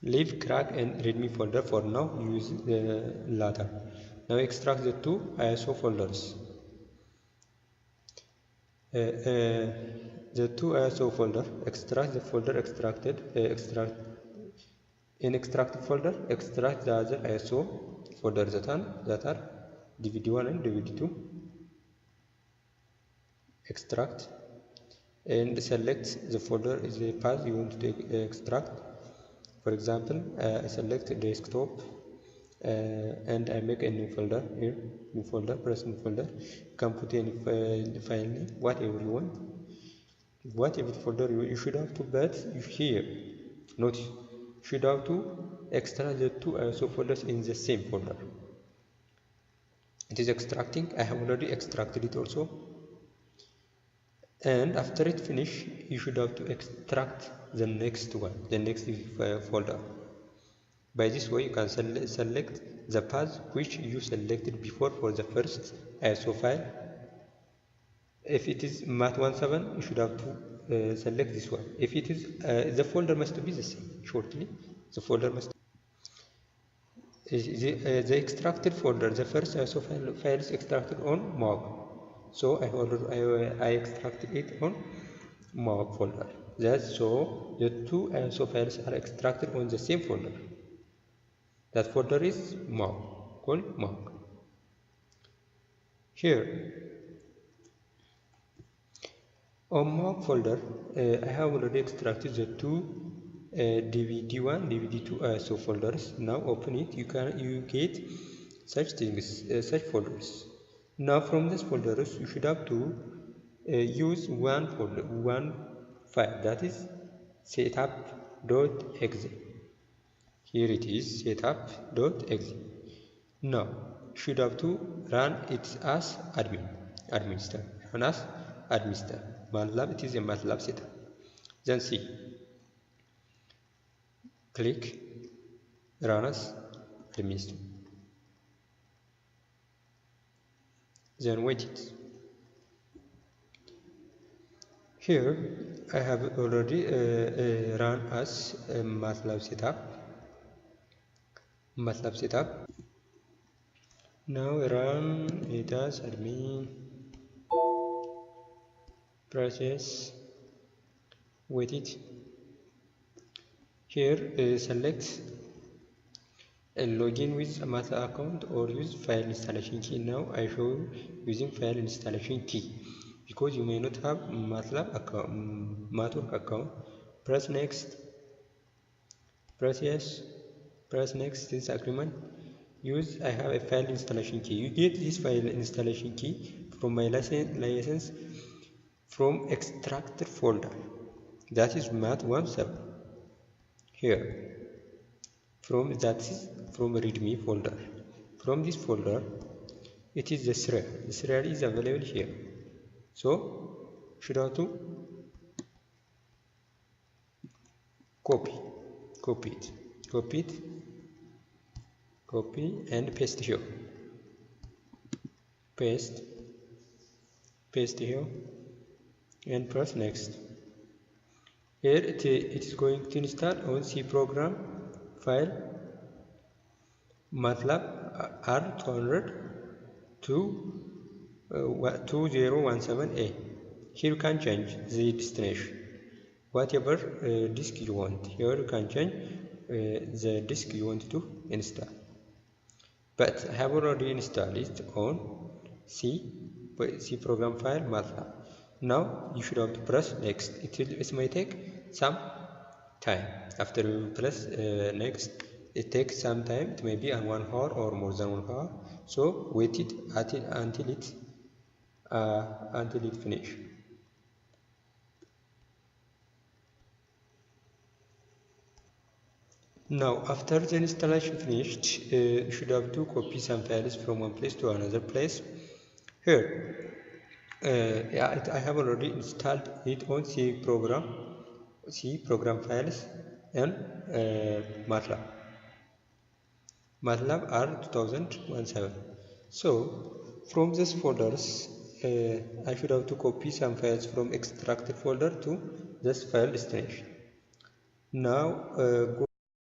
Leave crack and readme folder for now, use the latter. Now extract the two ISO folders. The two ISO folder, extract the folder extracted, in extracted folder, extract the other ISO folder that are DVD1 and DVD2. Extract and select the folder is the path you want to extract. For example, I select desktop and I make a new folder here, new folder, press new folder. You can put any file name, whatever you want, whatever folder you should have to, but here, notice, you should have to extract the two ISO folders in the same folder. It is extracting. I have already extracted it also. And after it finish, you should have to extract the next one, the next folder. By this way, you can select the path which you selected before for the first ISO file. If it is mat17, you should have to select this one. If it is, the folder must be the same. Shortly, the folder must. The extracted folder, the first ISO file is extracted on MOG. So I extracted it on MOG folder. That's so the two ISO files are extracted on the same folder. That folder is MOG, called MOG. Here on MOG folder, I have already extracted the two DVD1, DVD2 ISO folders. Now open it. You get such things, such folders. Now from these folders, you should have to use one folder, one file, that is setup.exe. Here it is, setup.exe. Now you should have to run it as administrator. Run as administrator. MATLAB, it is a MATLAB setup. Then see, click run as administrator. Then wait it. Here I have already run as MATLAB setup. Now run it as admin process. Wait it. Here select login with a MATLAB account or use file installation key. Now I show you using file installation key because you may not have MATLAB account, MATLAB account. Press next, press yes, press next. This agreement. Use I have a file installation key. You get this file installation key from my license from extracted folder, that is mat17. Here from readme folder. From this folder, it is the serial. The serial is available here. So should have to copy and paste here. Paste here and press next. Here it is going to install on C program file MATLAB R200 to 2017A. Here you can change the destination, whatever disk you want. Here you can change the disk you want to install. But I have already installed it on C program file MATLAB. Now you should have to press next. It may take some time. After you press next, it takes some time. It may be 1 hour or more than 1 hour. So wait it until it finish. Now after the installation finished, you should have to copy some files from one place to another place. Here I have already installed it on C program files and MATLAB R2017. So from these folders, I should have to copy some files from extracted folder to this file destination. Now go